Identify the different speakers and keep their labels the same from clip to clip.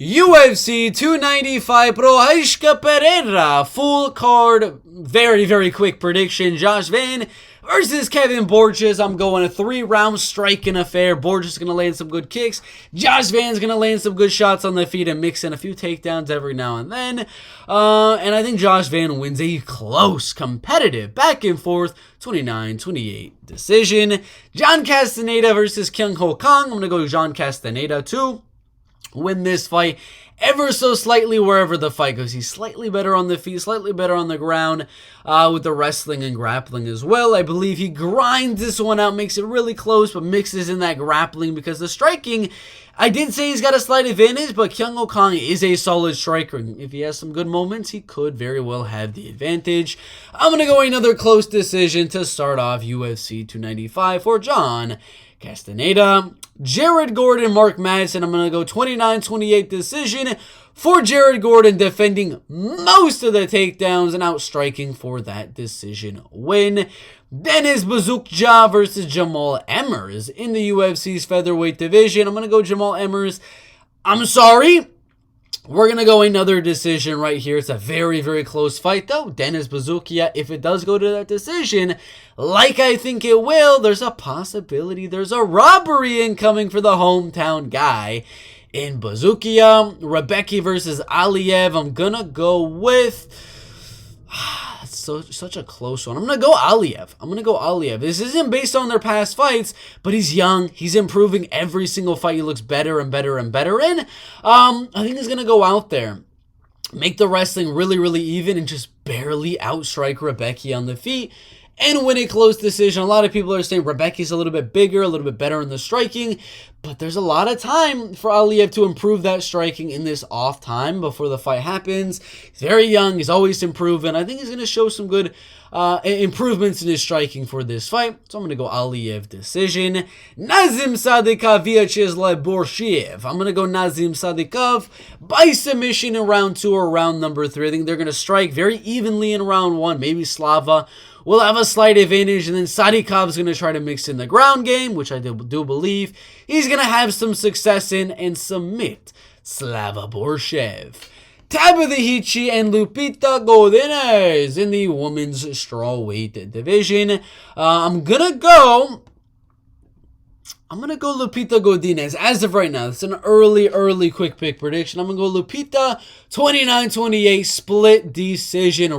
Speaker 1: UFC 295 Prohaska Pereira, full card, very quick prediction. Josh Van versus Kevin Borges. I'm going a 3-round striking affair. Borges is going to land some good kicks. Josh Van's going to land some good shots on the feet and mix in a few takedowns every now and then. And I think Josh Van wins a close, competitive, back and forth, 29-28 decision. John Castaneda versus Kyung Ho Kang. I'm going to go John Castaneda to win this fight ever so slightly wherever the fight goes. He's slightly better on the feet, slightly better on the ground with the wrestling and grappling as well. I believe he grinds this one out, makes it really close, but mixes in that grappling because the striking, I did say he's got a slight advantage, but Kyung Ho Kang is a solid striker. If he has some good moments, he could very well have the advantage. I'm going to go another close decision to start off UFC 295 for John Castaneda. Jared Gordon, Mark Madsen. I'm going to go 29-28 decision for Jared Gordon, defending most of the takedowns and outstriking for that decision win. Dennis Buzukja versus Jamal Emmers in the UFC's featherweight division. I'm going to go Jamal Emmers. I'm sorry. We're going to go another decision right here. It's a very close fight, though. Dennis Buzukja, if it does go to that decision, like I think it will, there's a possibility there's a robbery incoming for the hometown guy in Buzukja. Rebecki versus Aliyev. I'm going to go with... such a close one. I'm going to go Aliyev. This isn't based on their past fights, but he's young. He's improving every single fight. He looks better and better in. I think he's going to go out there, make the wrestling really even, and just barely outstrike Rebecki on the feet and win a close decision. A lot of people are saying Rebecki's a little bit bigger, a little bit better in the striking, but there's a lot of time for Aliyev to improve that striking in this off time before the fight happens. He's very young. He's always improving. I think he's going to show some good improvements in his striking for this fight. So I'm going to go Aliyev decision. Nazim Sadikov via Chisla Borshiev. I'm going to go Nazim Sadikov by submission in round 2 or round number 3. I think they're going to strike very evenly in round 1. Maybe Slava will have a slight advantage, and then Sadikov's going to try to mix in the ground game, which I do believe he's going to have some success in and submit Slava Borshev. Tabichi and Lupita Godinez in the women's strawweight division. I'm gonna go Lupita Godinez as of right now. It's an early quick pick prediction. I'm gonna go Lupita 29-28 split decision.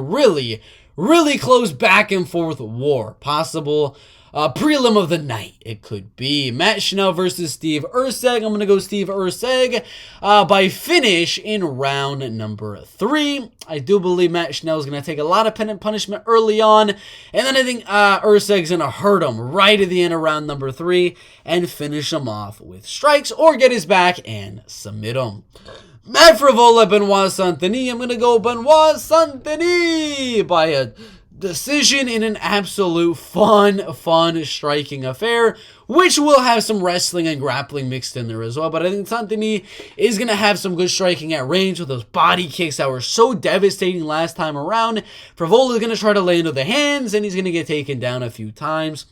Speaker 1: Really close back and forth war. Possible prelim of the night, it could be. Matt Schnell versus Steve Erceg. I'm going to go Steve Erceg by finish in round number 3. I do believe Matt Schnell is going to take a lot of punishment early on, and then I think Erceg's going to hurt him right at the end of round number 3 and finish him off with strikes or get his back and submit him. Matt Frivola, Benoit Saint-Denis. I'm going to go Benoit Saint-Denis by a decision in an absolute fun striking affair, which will have some wrestling and grappling mixed in there as well. But I think Saint-Denis is going to have some good striking at range with those body kicks that were so devastating last time around. Frivola is going to try to land with the hands, and he's going to get taken down a few times.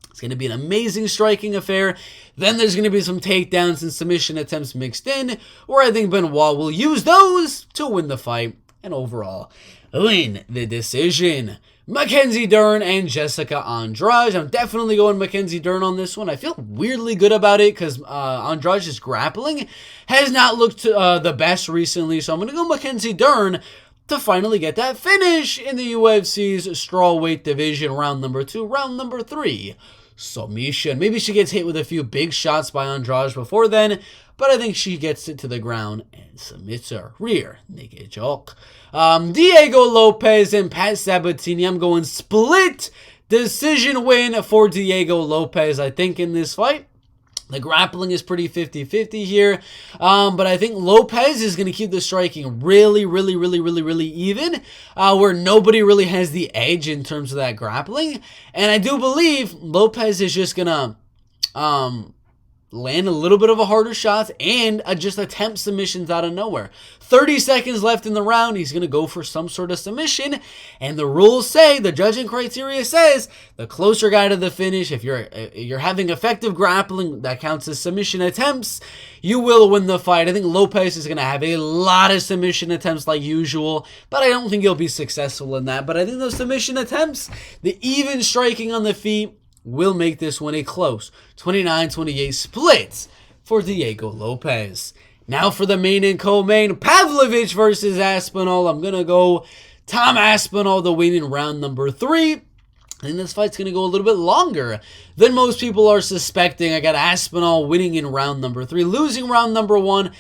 Speaker 1: It's going to be an amazing striking affair. Then there's going to be some takedowns and submission attempts mixed in, where I think Benoit will use those to win the fight and overall win the decision. Mackenzie Dern and Jessica Andrade. I'm definitely going Mackenzie Dern on this one. I feel weirdly good about it because Andrade's grappling has not looked the best recently. So I'm going to go Mackenzie Dern to finally get that finish in the UFC's strawweight division. Round number 2, round number 3. Submission. Maybe she gets hit with a few big shots by Andrade before then, but I think she gets it to the ground and submits her. Rear naked choke. Diego Lopez and Pat Sabatini. I'm going split decision win for Diego Lopez, I think, in this fight. The grappling is pretty 50-50 here, but I think Lopez is going to keep the striking really even, where nobody really has the edge in terms of that grappling. And I do believe Lopez is just going to land a little bit of a harder shots and just attempt submissions out of nowhere. 30 seconds left in the round. He's going to go for some sort of submission. And the rules say, the judging criteria says, the closer guy to the finish, if you're having effective grappling, that counts as submission attempts, you will win the fight. I think Lopez is going to have a lot of submission attempts like usual, but I don't think he'll be successful in that. But I think those submission attempts, the even striking on the feet, will make this one a close 29-28 split for Diego Lopez. Now for the main and co-main, Pavlov versus Aspinall. I'm going to go Tom Aspinall, the win in round number 3. I think this fight's going to go a little bit longer than most people are suspecting. I got Aspinall winning in round number 3, losing round number 1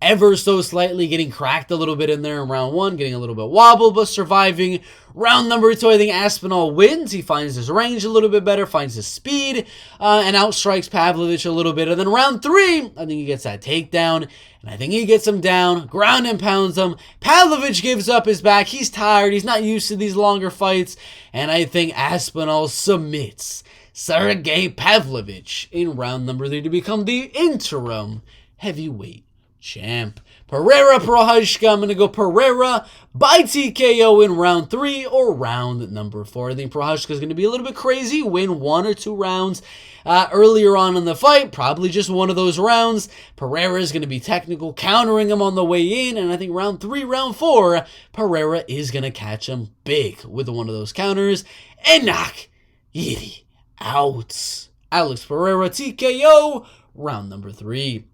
Speaker 1: ever so slightly, getting cracked a little bit in there in round 1, getting a little bit wobbled, but surviving. Round number 2, I think Aspinall wins. He finds his range a little bit better, finds his speed, and outstrikes Pavlov a little bit. And then round 3, I think he gets that takedown, and I think he gets him down, ground and pounds him. Pavlov gives up his back. He's tired. He's not used to these longer fights, and I think Aspinall submits Sergey Pavlov in round number 3 to become the interim heavyweight champ. Pereira Prochazka, I'm going to go Pereira by TKO in round 3 or round number 4. I think Prochazka is going to be a little bit crazy, win 1 or 2 rounds earlier on in the fight, probably just one of those rounds. Pereira is going to be technical, countering him on the way in, and I think round 3, round 4, Pereira is going to catch him big with one of those counters and knock it out. Alex Pereira TKO, round number 3.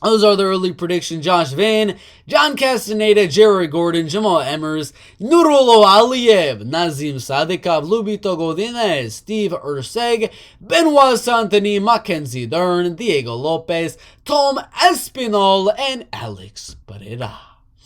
Speaker 1: Those are the early predictions. Josh Van, John Castaneda, Jared Gordon, Jamal Emmers, Nurullo Aliyev, Nazim Sadikov, Lubito Godinez, Steve Urseg, Benoit Santini, Mackenzie Dern, Diego Lopez, Tom Espinal, and Alex Pereira.